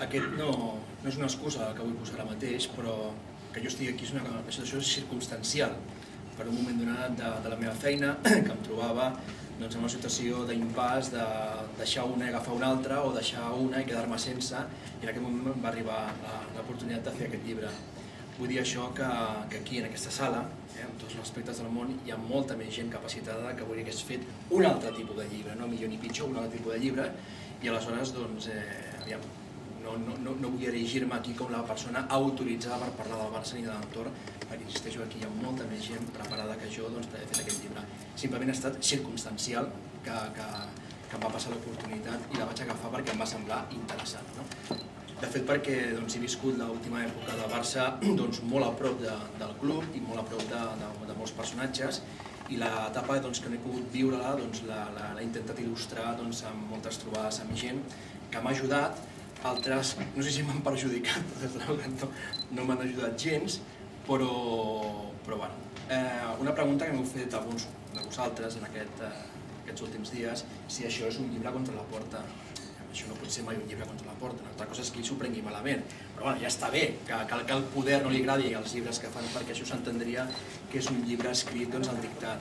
Aquest no és una excusa que vull posar ara mateix, però que jo estigui aquí és una situació circumstancial. Per un moment donat de la meva feina, que em trobava en una situació d'impàs de deixar una i agafar una altra, o deixar una i quedar-me sense, i en aquest moment em va arribar l'oportunitat de fer aquest llibre. Vull dir això que aquí, en aquesta sala, amb tots els respectes del món, hi ha molta més gent capacitada que volia que hagués fet un altre tipus de llibre, no millor ni pitjor, un altre tipus de llibre, i aleshores, doncs, aviam, no vull erigir-me aquí com la persona autoritzada per parlar del Barça ni de l'entorn, perquè insisteixo, aquí hi ha molta més gent preparada que jo per haver fet aquest llibre. Simplement ha estat circumstancial que em va passar l'oportunitat i la vaig agafar perquè em va semblar interessant. De fet, perquè he viscut l'última època del Barça molt a prop del club i molt a prop de molts personatges, i l'etapa que no he pogut viure-la l'he intentat il·lustrar amb moltes trobades amb gent que m'ha ajudat. Altres, no sé si m'han perjudicat, no m'han ajudat gens, però bueno. Una pregunta que m'heu fet alguns de vosaltres en aquests últims dies, si això és un llibre contra la porta. Això no pot ser mai un llibre contra la porta, una altra cosa és que ell s'ho prengui malament, però bueno, ja està bé, que el poder no li agradi als llibres que fan, perquè això s'entendria que és un llibre escrit al dictat,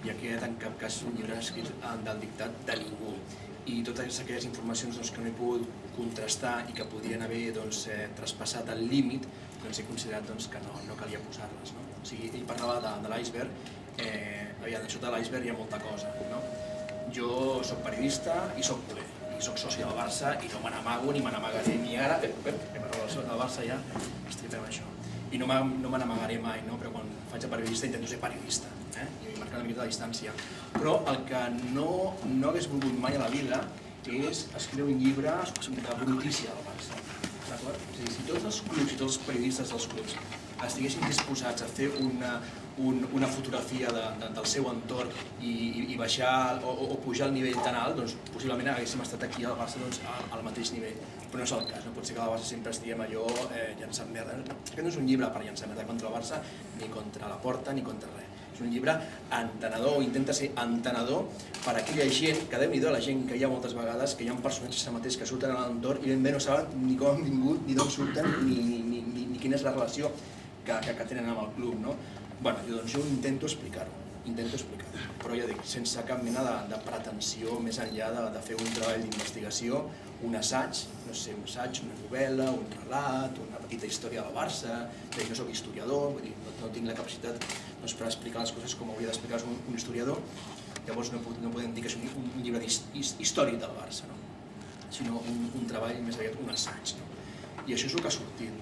i aquest en cap cas és un llibre escrit del dictat de ningú. I totes aquelles informacions que no he pogut contrastar i que podrien haver traspassat el límit, he considerat que no calia posar-les. O sigui, ell parlava de l'iceberg, sota l'iceberg hi ha molta cosa. Jo soc periodista i soc culer, i soc soci del Barça i no me n'amago ni me n'amagaré ni ara, que del Barça ja estripem això. I no me n'amagaré mai, però quan faig de periodista intento ser periodista i marcar una mica de distància. Però el que no hagués volgut mai a la vida és escriure un llibre de brutícia del Barça. Si tots els clubs i tots els periodistes dels clubs estiguessin disposats a fer una fotografia del seu entorn i baixar o pujar al nivell tan alt, doncs possiblement haguéssim estat aquí al Barça al mateix nivell. Però no és el cas, no pot ser que al Barça sempre estiguem allò llançant merda. Aquest no és un llibre per llançar merda contra el Barça, ni contra la porta, ni contra res. És un llibre entenedor, o intenta ser entenedor per a aquella gent, que déu-n'hi-do la gent que hi ha moltes vegades, que hi ha personatges mateix que surten a l'entorn i ben bé no saben ni com han vingut, ni d'on surten, ni quina és la relació que tenen amb el club. Jo intento explicar-ho, però ja dic, sense cap mena de pretensió més enllà de fer un treball d'investigació, un assaig, una novel·la, un relat, una petita història del Barça. Jo soc historiador, no tinc la capacitat per explicar les coses com hauria d'explicar un historiador, llavors no podem dir que és un llibre històric del Barça, sinó un treball més aviat, un assaig. I això és el que ha sortit.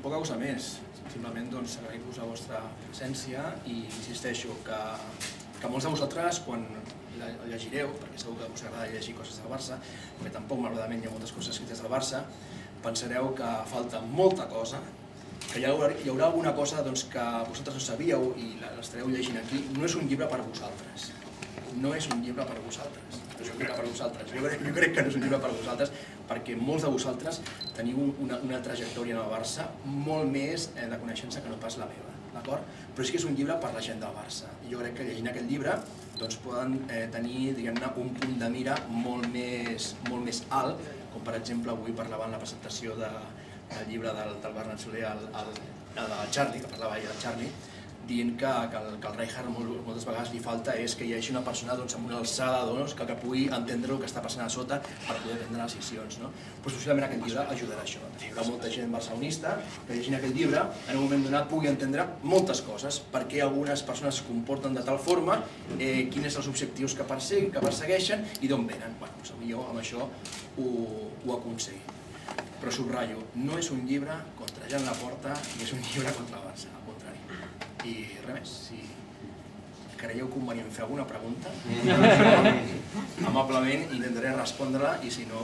Poca cosa més, simplement agrair-vos la vostra presència i insisteixo que molts de vosaltres, quan el llegireu, perquè segur que us agrada llegir coses del Barça, perquè tampoc malauradament hi ha moltes coses escrites del Barça, pensareu que falta molta cosa, que hi haurà alguna cosa que vosaltres no sabíeu i l'estareu llegint aquí. No és un llibre per vosaltres, no és un llibre per vosaltres. Jo crec que no és un llibre per vosaltres, perquè molts de vosaltres teniu una trajectòria en el Barça molt més de coneixença que no pas la meva, d'acord? Però és que és un llibre per la gent del Barça. I jo crec que llegint aquest llibre poden tenir un punt de mira molt més alt, com per exemple avui parlava en la presentació del llibre del Bernat Soler, del Charlie, que parlava ahir del Charlie, dient que el Rijkaard moltes vegades li falta és que hi hagi una persona amb una alçada que pugui entendre el que està passant a sota per poder prendre decisions. Possiblement aquest llibre ajudarà a això. Hi haurà molta gent barcelonista que llegint aquest llibre en un moment donat pugui entendre moltes coses, per què algunes persones es comporten de tal forma, quins són els objectius que persegueixen i d'on venen. Potser amb això ho aconseguim. Però subratllo, no és un llibre contra Jan Laporta ni és un llibre contra el Barça, al contrari. I res més, si creieu convenient fer alguna pregunta, amablement intentaré respondre-la i si no...